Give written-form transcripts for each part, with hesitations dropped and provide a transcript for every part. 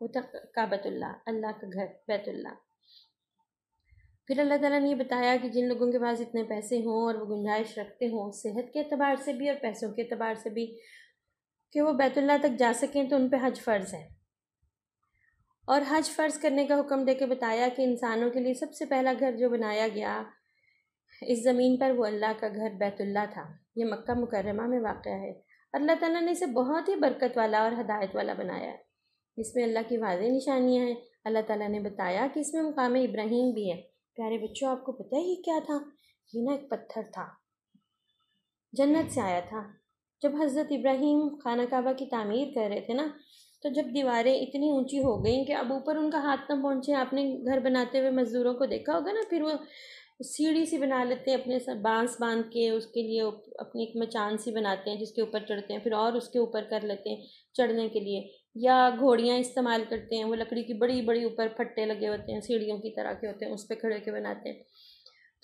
وہ تھا کعبۃ اللہ، اللہ کا گھر بیت اللہ۔ پھر اللہ تعالیٰ نے یہ بتایا کہ جن لوگوں کے پاس اتنے پیسے ہوں اور وہ گنجائش رکھتے ہوں صحت کے اعتبار سے بھی اور پیسوں کے اعتبار سے بھی کہ وہ بیت اللہ تک جا سکیں تو ان پہ حج فرض ہے، اور حج فرض کرنے کا حکم دے کے بتایا کہ انسانوں کے لیے سب سے پہلا گھر جو بنایا گیا اس زمین پر وہ اللہ کا گھر بیت اللہ تھا۔ یہ مکہ مکرمہ میں واقع ہے۔ اللہ تعالیٰ نے اسے بہت ہی برکت والا اور ہدایت والا بنایا ہے۔ اس میں اللہ کی واضح نشانیاں ہیں۔ اللہ تعالیٰ نے بتایا کہ اس میں مقام ابراہیم بھی ہے۔ پیارے بچوں، آپ کو پتہ ہے یہ کیا تھا؟ یہ نا ایک پتھر تھا، جنت سے آیا تھا۔ جب حضرت ابراہیم خانہ کعبہ کی تعمیر کر رہے تھے نا، تو جب دیواریں اتنی اونچی ہو گئیں کہ اب اوپر ان کا ہاتھ نہ پہنچے، آپ نے گھر بناتے ہوئے مزدوروں کو دیکھا ہوگا نا، پھر وہ سیڑھی سی بنا لیتے ہیں اپنے ساتھ بانس باندھ کے، اس کے لیے اپنی ایک مچان سی بناتے ہیں جس کے اوپر چڑھتے ہیں، پھر اور اس کے اوپر کر لیتے ہیں چڑھنے کے لیے، یا گھوڑیاں استعمال کرتے ہیں، وہ لکڑی کی بڑی بڑی اوپر پھٹے لگے ہوتے ہیں، سیڑھیوں کی طرح کے ہوتے ہیں، اس پہ کھڑے کے بناتے ہیں۔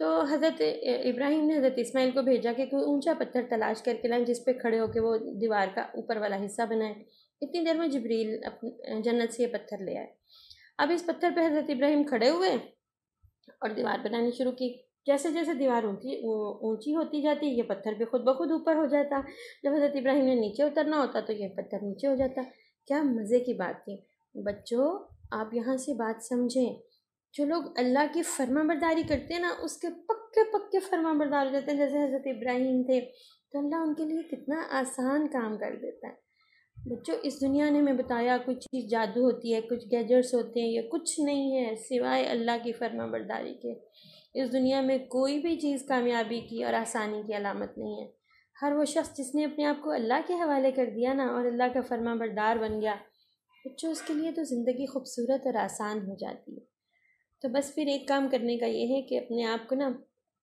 تو حضرت ابراہیم نے حضرت اسماعیل کو بھیجا کہ کوئی اونچا پتھر تلاش کر کے لائیں جس پہ کھڑے ہو کے وہ دیوار کا اوپر والا حصہ بنائے۔ اتنی دیر میں جبریل جنت سے یہ پتھر لے آئے۔ اب اس پتھر پہ حضرت ابراہیم کھڑے ہوئے اور دیوار بنانی شروع کی۔ جیسے جیسے دیوار اونچی ہوتی جاتی، یہ پتھر بھی خود بخود اوپر ہو جاتا۔ جب حضرت ابراہیم نے نیچے اترنا ہوتا تو یہ پتھر نیچے ہو جاتا۔ کیا مزے کی بات تھی بچوں! آپ یہاں سے بات سمجھیں، جو لوگ اللہ کی فرما برداری کرتے ہیں نا، اس کے پکے پکے فرما بردار ہو جاتے ہیں، جیسے حضرت ابراہیم تھے، تو اللہ ان کے لیے کتنا آسان کام کر دیتا ہے۔ بچوں، اس دنیا نے میں بتایا کچھ چیز جادو ہوتی ہے، کچھ گیجٹس ہوتے ہیں، یہ کچھ نہیں ہے سوائے اللہ کی فرما برداری کے۔ اس دنیا میں کوئی بھی چیز کامیابی کی اور آسانی کی علامت نہیں ہے۔ ہر وہ شخص جس نے اپنے آپ کو اللہ کے حوالے کر دیا نا اور اللہ کا فرما بردار بن گیا، بچوں اس کے لیے تو زندگی خوبصورت اور آسان ہو جاتی ہے۔ تو بس پھر ایک کام کرنے کا یہ ہے کہ اپنے آپ کو نا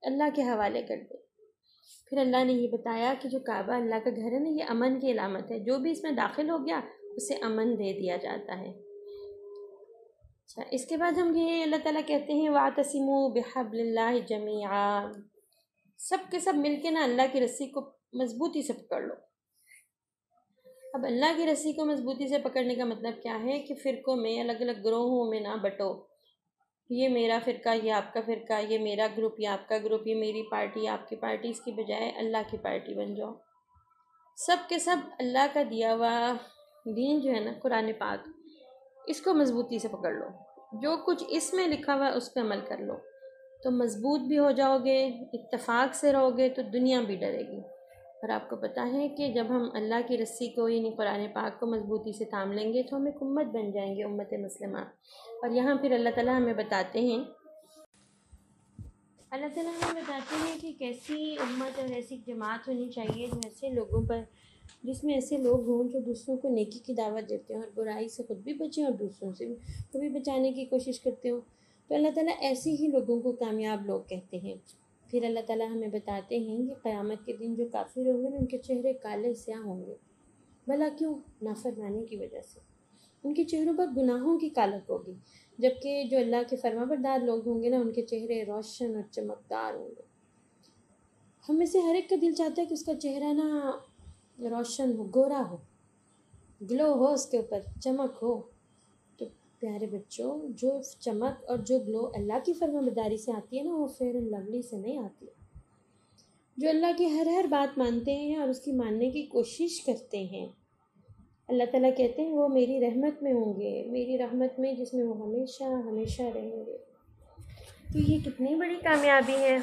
اللہ کے حوالے کر دے۔ پھر اللہ نے یہ بتایا کہ جو کعبہ اللہ کا گھر ہے نا، یہ امن کی علامت ہے، جو بھی اس میں داخل ہو گیا اسے امن دے دیا جاتا ہے۔ اچھا، اس کے بعد ہم یہ اللہ تعالیٰ کہتے ہیں وَاعْتَصِمُوا بِحَبْلِ اللَّهِ جَمِيعًا، سب کے سب مل کے نا اللہ کی رسی کو مضبوطی سے پکڑ لو۔ اب اللہ کی رسی کو مضبوطی سے پکڑنے کا مطلب کیا ہے کہ فرقوں میں، الگ الگ گروہوں میں نہ بٹو، یہ میرا فرقہ، یہ آپ کا فرقہ، یہ میرا گروپ، یہ آپ کا گروپ، یہ میری پارٹی، آپ کی پارٹی، اس کی بجائے اللہ کی پارٹی بن جاؤ۔ سب کے سب اللہ کا دیا ہوا دین جو ہے نا، قرآن پاک، اس کو مضبوطی سے پکڑ لو، جو کچھ اس میں لکھا ہوا ہے اس پہ عمل کر لو، تو مضبوط بھی ہو جاؤ گے، اتفاق سے رہو گے تو دنیا بھی ڈرے گی۔ اور آپ کو پتہ ہے کہ جب ہم اللہ کی رسی کو یعنی قرآن پاک کو مضبوطی سے تھام لیں گے تو ہم ایک امت بن جائیں گے، امت مسلمہ۔ اور یہاں پھر اللہ تعالیٰ ہمیں بتاتے ہیں کہ کیسی امت اور ایسی جماعت ہونی چاہیے جو ایسے لوگوں پر، جس میں ایسے لوگ ہوں جو دوسروں کو نیکی کی دعوت دیتے ہیں اور برائی سے خود بھی بچیں اور دوسروں سے کو بھی بچانے کی کوشش کرتے ہوں، تو اللہ تعالیٰ ایسے ہی لوگوں کو کامیاب لوگ کہتے ہیں۔ پھر اللہ تعالیٰ ہمیں بتاتے ہیں کہ قیامت کے دن جو کافر ہوں گے نا، ان کے چہرے کالے سیاہ ہوں گے۔ بھلا کیوں؟ نافرمانی کی وجہ سے ان کے چہروں پر گناہوں کی کالک ہوگی، جبکہ جو اللہ کے فرما بردار لوگ ہوں گے نا، ان کے چہرے روشن اور چمکدار ہوں گے۔ ہم میں سے ہر ایک کا دل چاہتا ہے کہ اس کا چہرہ نا روشن ہو، گورا ہو، گلو ہو، اس کے اوپر چمک ہو۔ تو پیارے بچوں، جو چمک اور جو گلو اللہ کی فرما برداری سے آتی ہے نا، وہ فیئر اینڈ لولی سے نہیں آتی۔ جو اللہ کی ہر بات مانتے ہیں اور اس کی ماننے کی کوشش کرتے ہیں، اللہ تعالیٰ کہتے ہیں وہ میری رحمت میں ہوں گے، میری رحمت میں جس میں وہ ہمیشہ ہمیشہ رہیں گے۔ تو یہ کتنی بڑی کامیابی ہے،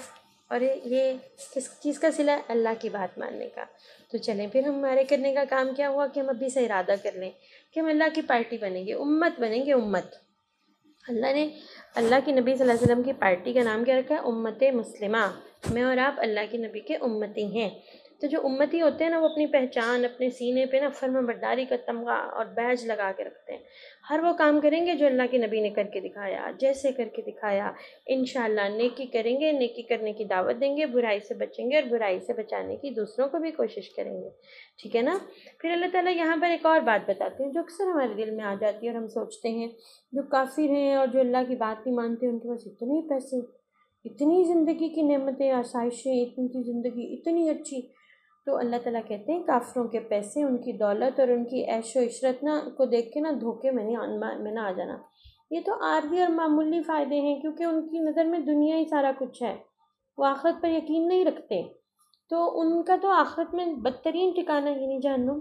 اور یہ کس چیز کا صلہ ہے؟ اللہ کی بات ماننے کا۔ تو چلیں پھر ہمارے کرنے کا کام کیا ہوا کہ ہم ابھی سے ارادہ کر لیں کہ ہم اللہ کی پارٹی بنیں گے، امت بنیں گے، امت۔ اللہ نے اللہ کی نبی صلی اللہ علیہ وسلم کی پارٹی کا نام کیا رکھا ہے؟ امت مسلمہ۔ میں اور آپ اللہ کی نبی کے امتی ہیں۔ تو جو امتی ہوتے ہیں نا، وہ اپنی پہچان اپنے سینے پہ نا فرما برداری کا تمغہ اور بیج لگا کے رکھتے ہیں۔ ہر وہ کام کریں گے جو اللہ کے نبی نے کر کے دکھایا، جیسے کر کے دکھایا۔ انشاءاللہ نیکی کریں گے، نیکی کرنے کی دعوت دیں گے، برائی سے بچیں گے اور برائی سے بچانے کی دوسروں کو بھی کوشش کریں گے، ٹھیک ہے نا؟ پھر اللہ تعالیٰ یہاں پر ایک اور بات بتاتے ہیں جو اکثر ہمارے دل میں آ جاتی ہے اور ہم سوچتے ہیں جو کافر ہیں اور جو اللہ کی بات نہیں مانتے، ان کے پاس اتنے پیسے، اتنی زندگی کی نعمتیں، آسائشیں، اتنی کی زندگی اتنی اچھی، تو اللہ تعالیٰ کہتے ہیں کافروں کے پیسے، ان کی دولت اور ان کی عیش و عشرت کو دیکھ کے دھوکے میں نہ آ جانا۔ یہ تو عارضی اور معمولی فائدے ہیں، کیونکہ ان کی نظر میں دنیا ہی سارا کچھ ہے، وہ آخرت پر یقین نہیں رکھتے، تو ان کا تو آخرت میں بدترین ٹھکانہ یعنی جہنم۔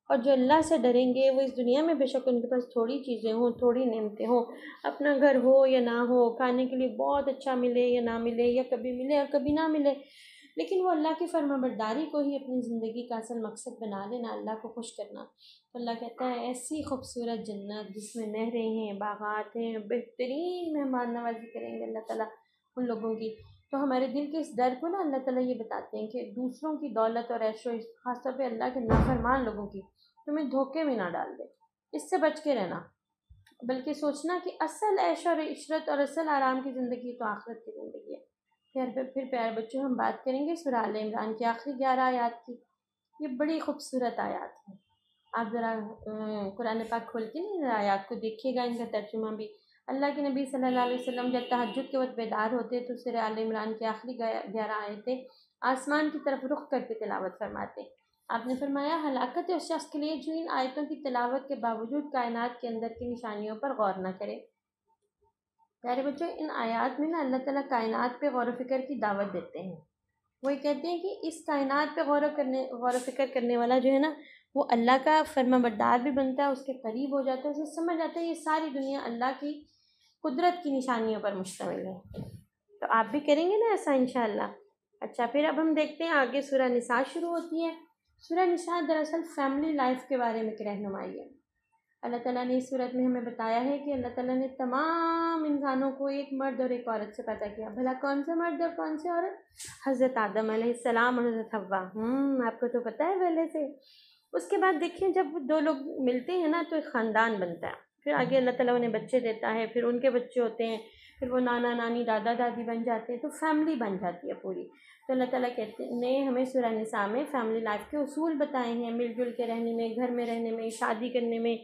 اور جو اللہ سے ڈریں گے وہ اس دنیا میں بے شک ان کے پاس تھوڑی چیزیں ہوں، تھوڑی نعمتیں ہوں، اپنا گھر ہو یا نہ ہو، کھانے کے لیے بہت اچھا ملے یا نہ ملے، یا کبھی ملے اور کبھی نہ ملے، لیکن وہ اللہ کی فرما برداری کو ہی اپنی زندگی کا اصل مقصد بنا لینا، اللہ کو خوش کرنا۔ تو اللہ کہتا ہے ایسی خوبصورت جنت جس میں نہریں ہیں، باغات ہیں، بہترین مہمان نوازی کریں گے اللہ تعالیٰ ان لوگوں کی۔ تو ہمارے دل کے اس ڈر کو اللہ تعالیٰ یہ بتاتے ہیں کہ دوسروں کی دولت اور عیش و خاص طور پہ اللہ کے نافرمان لوگوں کی تمہیں دھوکے میں نہ ڈال دے، اس سے بچ کے رہنا، بلکہ سوچنا کہ اصل عیش اور عشرت اور اصل آرام کی زندگی تو آخرت کی زندگی ہے۔ پھر پیارے بچوں ہم بات کریں گے سورہ آل عمران کی آخری 11 آیات کی۔ یہ بڑی خوبصورت آیات ہیں، آپ ذرا قرآن پاک کھول کے ان آیات کو دیکھیے گا، ان کا ترجمہ بھی۔ اللہ کے نبی صلی اللہ علیہ وسلم جب تہجد کے وقت بیدار ہوتے تو سورہ آل عمران کی آخری 11 آیتیں آسمان کی طرف رخ کر کے تلاوت فرماتے۔ آپ نے فرمایا ہلاکت ہے اس شخص کے لیے جو ان آیتوں کی تلاوت کے باوجود کائنات کے اندر کی نشانیوں پر غور نہ کرے۔ پیارے بچوں ان آیات میں اللہ تعالیٰ کائنات پہ غور و فکر کی دعوت دیتے ہیں۔ وہ یہ کہتے ہیں کہ اس کائنات پہ غور و فکر کرنے والا جو ہے وہ اللہ کا فرما بردار بھی بنتا ہے، اس کے قریب ہو جاتا ہے، اسے سمجھ آتا ہے یہ ساری دنیا اللہ کی قدرت کی نشانیوں پر مشتمل ہے۔ تو آپ بھی کریں گے نا ایسا انشاءاللہ۔ اچھا پھر اب ہم دیکھتے ہیں آگے سورہ نساء شروع ہوتی ہے۔ سورہ نساء دراصل فیملی لائف کے بارے میں ایک رہنمائی ہے۔ اللہ تعالیٰ نے اس صورت میں ہمیں بتایا ہے کہ اللہ تعالیٰ نے تمام انسانوں کو ایک مرد اور ایک عورت سے پیدا کیا۔ بھلا کون سے مرد اور کون سے عورت؟ حضرت آدم علیہ السلام اور حضرت حوا۔ آپ کو تو پتہ ہے پہلے سے۔ اس کے بعد دیکھیں جب دو لوگ ملتے ہیں تو ایک خاندان بنتا ہے، پھر آگے اللہ تعالیٰ انہیں بچے دیتا ہے، پھر ان کے بچے ہوتے ہیں، پھر وہ نانا نانی دادا دادی بن جاتے ہیں، تو فیملی بن جاتی ہے پوری۔ تو اللہ تعالیٰ کہتے نے ہمیں سورہ نساء میں فیملی لائف کے اصول بتائے ہیں، مل جل کے رہنے میں، گھر میں رہنے میں، شادی کرنے میں،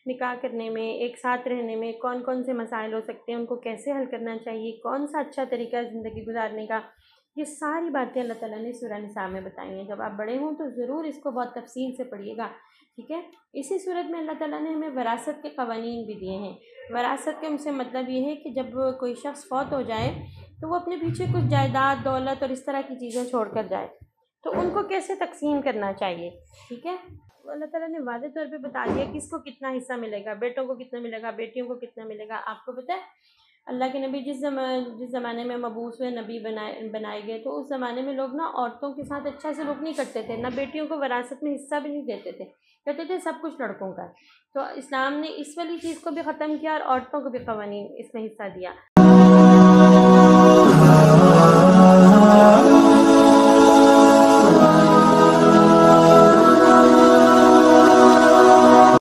نکاح کرنے میں، ایک ساتھ رہنے میں کون کون سے مسائل ہو سکتے ہیں، ان کو کیسے حل کرنا چاہیے، کون سا اچھا طریقہ ہے زندگی گزارنے کا، یہ ساری باتیں اللہ تعالیٰ نے سورہ نساء میں بتائی ہیں۔ جب آپ بڑے ہوں تو ضرور اس کو بہت تفصیل سے پڑھیے گا، ٹھیک ہے۔ اسی صورت میں اللہ تعالیٰ نے ہمیں وراثت کے قوانین بھی دیے ہیں۔ وراثت کے سے مطلب یہ ہے کہ جب کوئی شخص فوت ہو جائے تو وہ اپنے پیچھے کچھ جائیداد، دولت اور اس طرح کی چیزیں چھوڑ کر جائے، تو ان کو کیسے تقسیم کرنا چاہیے، ٹھیک ہے۔ اللہ تعالیٰ نے واضح طور پہ بتا دیا کس کو کتنا حصہ ملے گا، بیٹوں کو کتنا ملے گا، بیٹیوں کو کتنا ملے گا۔ آپ کو پتہ ہے اللہ کے نبی جس زمانے میں مبعوث ہوئے، نبی بنائے گئے، تو اس زمانے میں لوگ عورتوں کے ساتھ اچھا سلوک نہیں کرتے تھے، نہ بیٹیوں کو وراثت میں حصہ بھی نہیں دیتے تھے، کہتے تھے سب کچھ لڑکوں کا۔ تو اسلام نے اس والی چیز کو بھی ختم کیا اور عورتوں کو بھی قوانین اس میں حصہ دیا۔